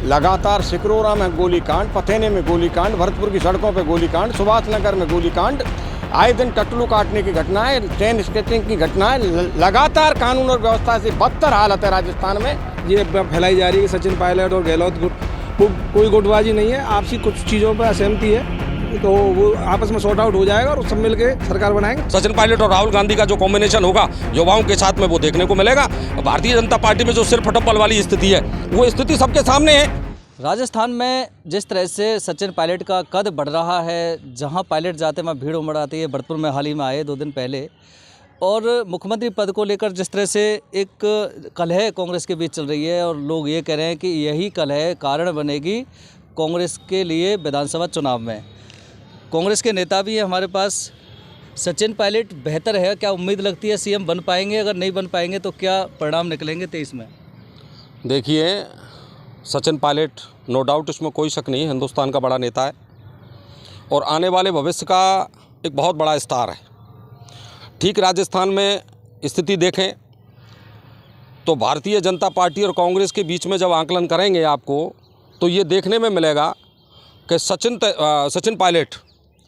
लगातार सिकरोरा में गोलीकांड, पथेने में गोलीकांड, भरतपुर की सड़कों पर गोलीकांड, सुभाष नगर में गोलीकांड, आए दिन टट्टू काटने की घटनाएं, चेन स्केचिंग की घटनाएं, लगातार कानून और व्यवस्था से बदतर हालत है राजस्थान में। ये फैलाई जा रही है कि सचिन पायलट और गहलोत कोई गुटबाजी नहीं है, आपसी कुछ चीज़ों पर असहमति है तो वो आपस में सॉर्ट आउट हो जाएगा और सब मिलके सरकार बनाएंगे। सचिन पायलट और राहुल गांधी का जो कॉम्बिनेशन होगा युवाओं के साथ में वो देखने को मिलेगा। भारतीय जनता पार्टी में जो सिर फटप्पल वाली स्थिति है वो स्थिति सबके सामने है। राजस्थान में जिस तरह से सचिन पायलट का कद बढ़ रहा है, जहां पायलट जाते में भीड़ उमड़ आती है, भरतपुर में हाल ही में आए 2 दिन पहले, और मुख्यमंत्री पद को लेकर जिस तरह से एक कलह कांग्रेस के बीच चल रही है और लोग ये कह रहे हैं कि यही कलह कारण बनेगी कांग्रेस के लिए विधानसभा चुनाव में। कांग्रेस के नेता भी हैं हमारे पास। सचिन पायलट बेहतर है, क्या उम्मीद लगती है सीएम बन पाएंगे? अगर नहीं बन पाएंगे तो क्या परिणाम निकलेंगे 23 में? देखिए, सचिन पायलट नो डाउट, इसमें कोई शक नहीं, हिंदुस्तान का बड़ा नेता है और आने वाले भविष्य का एक बहुत बड़ा स्टार है। ठीक राजस्थान में स्थिति देखें तो भारतीय जनता पार्टी और कांग्रेस के बीच में जब आकलन करेंगे आपको तो ये देखने में मिलेगा कि सचिन पायलट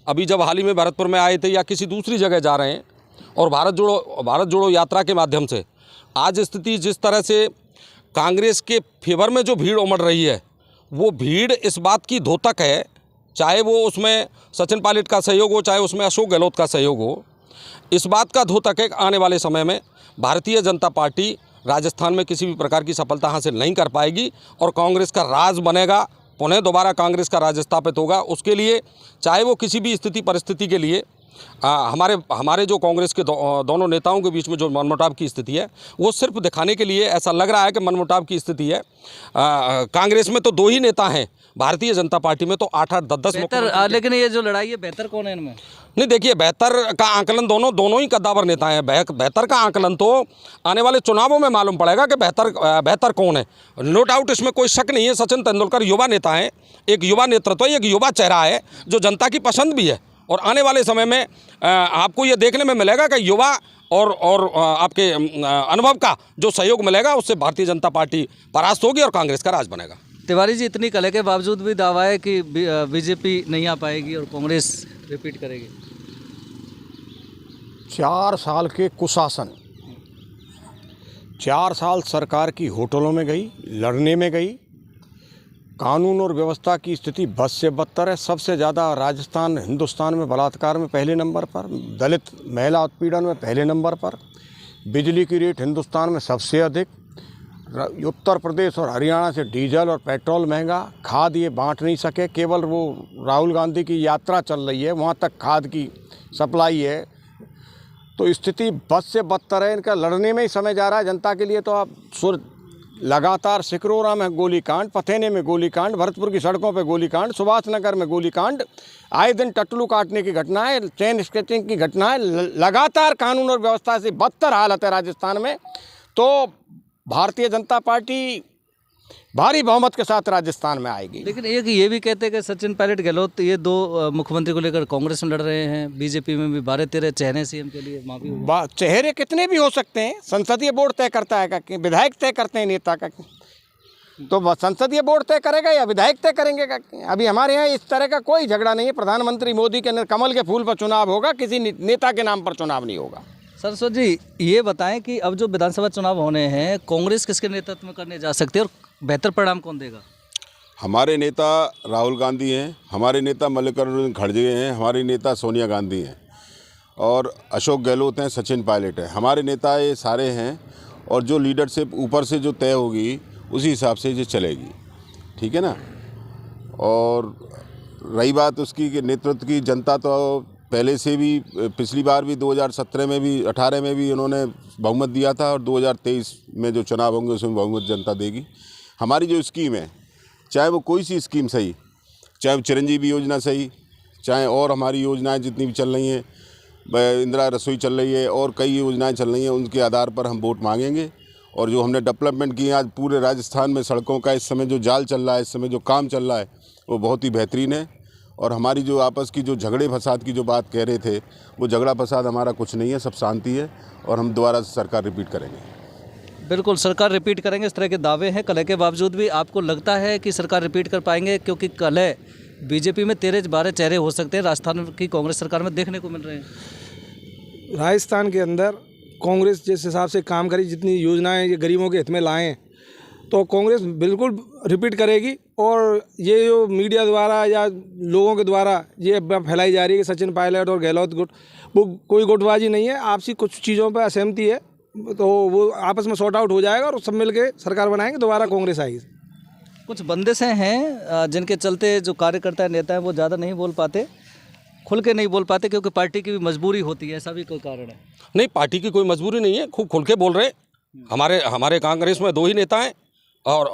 अभी जब हाल ही में भरतपुर में आए थे या किसी दूसरी जगह जा रहे हैं और भारत जोड़ो यात्रा के माध्यम से आज स्थिति जिस तरह से कांग्रेस के फेवर में जो भीड़ उमड़ रही है वो भीड़ इस बात की द्योतक है, चाहे वो उसमें सचिन पायलट का सहयोग हो चाहे उसमें अशोक गहलोत का सहयोग हो, इस बात का द्योतक है कि आने वाले समय में भारतीय जनता पार्टी राजस्थान में किसी भी प्रकार की सफलता हासिल नहीं कर पाएगी और कांग्रेस का राज बनेगा, पुनः दोबारा कांग्रेस का राज स्थापित होगा। उसके लिए चाहे वो किसी भी स्थिति परिस्थिति के लिए हमारे जो कांग्रेस के दोनों नेताओं के बीच में जो मनमुटाव की स्थिति है वो सिर्फ दिखाने के लिए ऐसा लग रहा है कि मनमुटाव की स्थिति है। कांग्रेस में तो 2 ही नेता हैं, भारतीय जनता पार्टी में तो 8-8, 10-10। लेकिन ये जो लड़ाई है, बेहतर कौन है इनमें? नहीं, देखिए, बेहतर का आकलन दोनों ही कद्दावर नेता हैं। बेहतर का आकलन तो आने वाले चुनावों में मालूम पड़ेगा कि बेहतर कौन है। नो डाउट, इसमें कोई शक नहीं है। सचिन तेंदुलकर युवा नेता हैं, एक युवा नेतृत्व, एक युवा चेहरा है जो जनता की पसंद भी है और आने वाले समय में आपको ये देखने में मिलेगा कि युवा और आपके अनुभव का जो सहयोग मिलेगा उससे भारतीय जनता पार्टी परास्त होगी और कांग्रेस का राज बनेगा। तिवारी जी, इतनी कलह के बावजूद भी दावा है कि बीजेपी नहीं आ पाएगी और कांग्रेस रिपीट करेगी। 4 साल के कुशासन, 4 साल सरकार की होटलों में गई, लड़ने में गई, कानून और व्यवस्था की स्थिति बद से बदतर है। सबसे ज़्यादा राजस्थान हिंदुस्तान में बलात्कार में पहले नंबर पर, दलित महिला उत्पीड़न में पहले नंबर पर, बिजली की रेट हिंदुस्तान में सबसे अधिक, उत्तर प्रदेश और हरियाणा से डीजल और पेट्रोल महंगा, खाद ये बांट नहीं सके, केवल वो राहुल गांधी की यात्रा चल रही है वहाँ तक खाद की सप्लाई है। तो स्थिति बद से बदतर है, इनका लड़ने में ही समय जा रहा है जनता के लिए। तो आप लगातार सिकरोरा में गोलीकांड, पथेने में गोलीकांड, भरतपुर की सड़कों पर गोलीकांड, सुभाष नगर में गोलीकांड, आए दिन टट्टू काटने की घटनाएं, चेन स्केचिंग की घटनाएं, लगातार कानून और व्यवस्था से बदतर हालत है राजस्थान में। तो भारतीय जनता पार्टी भारी बहुमत के साथ राजस्थान में आएगी। लेकिन एक ये भी कहते हैं कि सचिन पायलट गहलोत ये 2 मुख्यमंत्री को लेकर कांग्रेस में लड़ रहे हैं, बीजेपी में भी 12-13 चेहरे सीएम के लिए चेहरे कितने भी हो सकते हैं, संसदीय बोर्ड तय करता है का, विधायक तय करते हैं नेता का, तो संसदीय बोर्ड तय करेगा या विधायक तय करेंगे का? अभी हमारे यहाँ इस तरह का कोई झगड़ा नहीं है। प्रधानमंत्री मोदी के कमल के फूल पर चुनाव होगा, किसी नेता के नाम पर चुनाव नहीं होगा। सरस्वत जी, ये बताएं कि अब जो विधानसभा चुनाव होने हैं, कांग्रेस किसके नेतृत्व में करने जा सकती है और बेहतर परिणाम कौन देगा? हमारे नेता राहुल गांधी हैं, हमारे नेता मल्लिकार्जुन खड़गे हैं, हमारी नेता सोनिया गांधी हैं और अशोक गहलोत हैं, सचिन पायलट है। हमारे नेता ये सारे हैं और जो लीडरशिप ऊपर से जो तय होगी उसी हिसाब से ये चलेगी, ठीक है ना। और रही बात उसकी कि नेतृत्व की, जनता तो पहले से भी, पिछली बार भी 2017 में भी, 18 में भी उन्होंने बहुमत दिया था और 2023 में जो चुनाव होंगे उसमें बहुमत जनता देगी। हमारी जो स्कीम है, चाहे वो कोई सी स्कीम सही, चाहे वो चिरंजीवी योजना सही, चाहे और हमारी योजनाएं जितनी भी चल रही हैं, इंदिरा रसोई चल रही है और कई योजनाएं चल रही हैं, उनके आधार पर हम वोट मांगेंगे। और जो हमने डेवलपमेंट की आज पूरे राजस्थान में सड़कों का इस समय जो जाल चल रहा है, इस समय जो काम चल रहा है वो बहुत ही बेहतरीन है। और हमारी जो आपस की जो झगड़े फसाद की जो बात कह रहे थे, वो झगड़ा फसाद हमारा कुछ नहीं है, सब शांति है और हम दोबारा सरकार रिपीट करेंगे। बिल्कुल सरकार रिपीट करेंगे, इस तरह के दावे हैं। कलह के बावजूद भी आपको लगता है कि सरकार रिपीट कर पाएंगे? क्योंकि कलह बीजेपी में 13-12 चेहरे हो सकते हैं, राजस्थान की कांग्रेस सरकार में देखने को मिल रहे हैं। राजस्थान के अंदर कांग्रेस जिस हिसाब से काम करी, जितनी योजनाएं ये गरीबों के हित में लाएं, तो कांग्रेस बिल्कुल रिपीट करेगी। और ये जो मीडिया द्वारा या लोगों के द्वारा ये अफवाह फैलाई जा रही है कि सचिन पायलट और गहलोत गुट, वो कोई गुटबाजी नहीं है, आपसी कुछ चीज़ों पर असहमति है, तो वो आपस में सॉर्ट आउट हो जाएगा और सब मिल के सरकार बनाएंगे, दोबारा कांग्रेस आएगी। कुछ बंदिशें हैं जिनके चलते जो कार्यकर्ता नेता हैं वो ज़्यादा नहीं बोल पाते, खुल के नहीं बोल पाते, क्योंकि पार्टी की भी मजबूरी होती है, ऐसा भी कोई कारण है? नहीं, पार्टी की कोई मजबूरी नहीं है, खूब खुल के बोल रहे हैं। हमारे कांग्रेस में 2 ही नेता हैं, और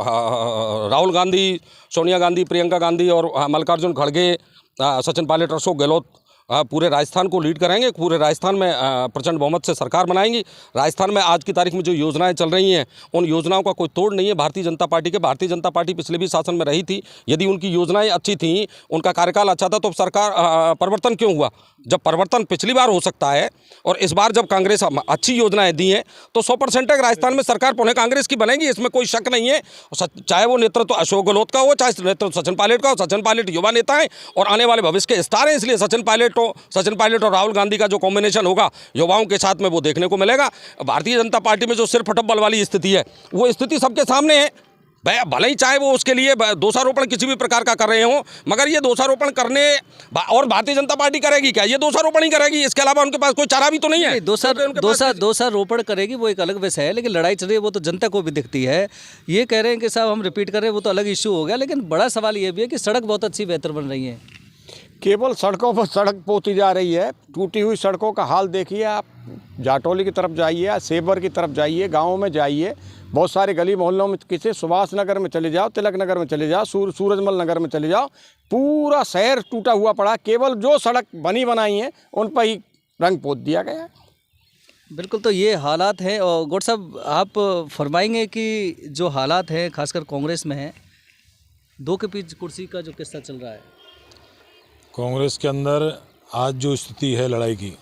राहुल गांधी, सोनिया गांधी, प्रियंका गांधी और मल्लिकार्जुन खड़गे, सचिन पायलट, अशोक गहलोत पूरे राजस्थान को लीड कराएंगे। पूरे राजस्थान में प्रचंड बहुमत से सरकार बनाएंगी। राजस्थान में आज की तारीख में जो योजनाएं चल रही हैं, उन योजनाओं का कोई तोड़ नहीं है भारतीय जनता पार्टी के। भारतीय जनता पार्टी पिछले भी शासन में रही थी, यदि उनकी योजनाएं अच्छी थीं, उनका कार्यकाल अच्छा था, तो सरकार परिवर्तन क्यों हुआ? जब परिवर्तन पिछली बार हो सकता है और इस बार जब कांग्रेस अच्छी योजनाएं दी हैं, तो 100% राजस्थान में सरकार पुनः कांग्रेस की बनेगी, इसमें कोई शक नहीं है। चाहे वो नेतृत्व अशोक गहलोत का हो, चाहे नेतृत्व सचिन पायलट का हो। सचिन पायलट युवा नेता हैं और आने वाले भविष्य के स्टार हैं, इसलिए सचिन पायलट और राहुल गांधी का जो कॉम्बिनेशन होगा युवाओं के साथ में, वो देखने को मिलेगा। भारतीय जनता पार्टी में जो सिर फटब्बल वाली स्थिति है, वो स्थिति सबके सामने है। भले ही चाहे वो उसके लिए दोषारोपण किसी भी प्रकार का कर रहे हों, मगर ये दोषारोपण करने और भारतीय जनता पार्टी करेगी क्या? ये दोषारोपण ही करेगी, इसके अलावा उनके पास कोई चारा भी तो नहीं है। दोषारोपण करेगी वो एक अलग विषय है, लेकिन लड़ाई चल रही है वो तो जनता को भी दिखती है। ये कह रहे हैं कि साहब हम रिपीट कर रहे हैं, वो तो अलग इशू हो गया, लेकिन बड़ा सवाल ये भी है कि सड़क बहुत अच्छी बेहतर बन रही है। केवल सड़कों पर सड़क पोती जा रही है। टूटी हुई सड़कों का हाल देखिए आप, जाटौली की तरफ जाइए, सेबर की तरफ जाइए, गाँव में जाइए, बहुत सारे गली मोहल्लों में, किसी सुभाष नगर में चले जाओ, तिलक नगर में चले जाओ, सूरजमल नगर में चले जाओ, पूरा शहर टूटा हुआ पड़ा। केवल जो सड़क बनी बनाई है उन पर ही रंग पोत दिया गया है। बिल्कुल, तो ये हालात हैं। और गौड़ साहब आप फरमाएंगे कि जो हालात हैं खासकर कांग्रेस में हैं, 2 के बीच कुर्सी का जो किस्सा चल रहा है कांग्रेस के अंदर, आज जो स्थिति है लड़ाई की,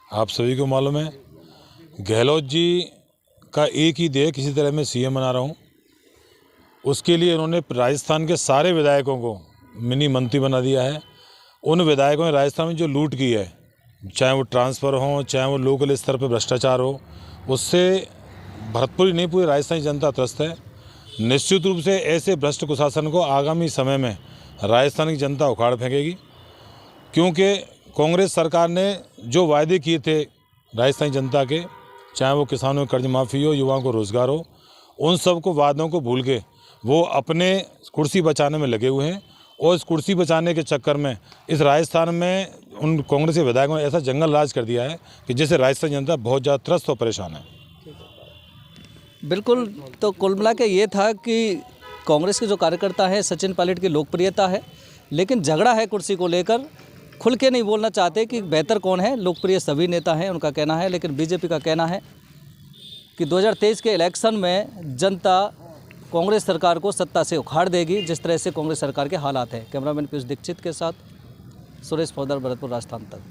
आप सभी को मालूम है। गहलोत जी का एक ही ध्येय, किसी तरह मैं सीएम बना रहा हूँ। उसके लिए उन्होंने राजस्थान के सारे विधायकों को मिनी मंत्री बना दिया है। उन विधायकों ने राजस्थान में जो लूट की है, चाहे वो ट्रांसफ़र हो, चाहे वो लोकल स्तर पर भ्रष्टाचार हो, उससे भरतपुर ही नहीं पूरी राजस्थानी जनता त्रस्त है। निश्चित रूप से ऐसे भ्रष्ट कुशासन को आगामी समय में राजस्थान की जनता उखाड़ फेंकेगी, क्योंकि कांग्रेस सरकार ने जो वायदे किए थे राजस्थानी जनता के, चाहे वो किसानों की कर्ज माफ़ी हो, युवाओं को रोज़गार हो, उन सब को वादों को भूल के वो अपने कुर्सी बचाने में लगे हुए हैं। और इस कुर्सी बचाने के चक्कर में इस राजस्थान में उन कांग्रेस के विधायकों ने ऐसा जंगल राज कर दिया है कि जिससे राजस्थान जनता बहुत ज़्यादा त्रस्त और परेशान है। बिल्कुल, तो कुल मिला के ये था कि कांग्रेस के जो कार्यकर्ता हैं, सचिन पायलट की लोकप्रियता है, लेकिन झगड़ा है कुर्सी को लेकर। खुल के नहीं बोलना चाहते कि बेहतर कौन है। लोकप्रिय सभी नेता हैं, उनका कहना है, लेकिन बीजेपी का कहना है कि 2023 के इलेक्शन में जनता कांग्रेस सरकार को सत्ता से उखाड़ देगी, जिस तरह से कांग्रेस सरकार के हालात हैं। कैमरामैन पीयूष दीक्षित के साथ सुरेश फौदर, भरतपुर, राजस्थान तक।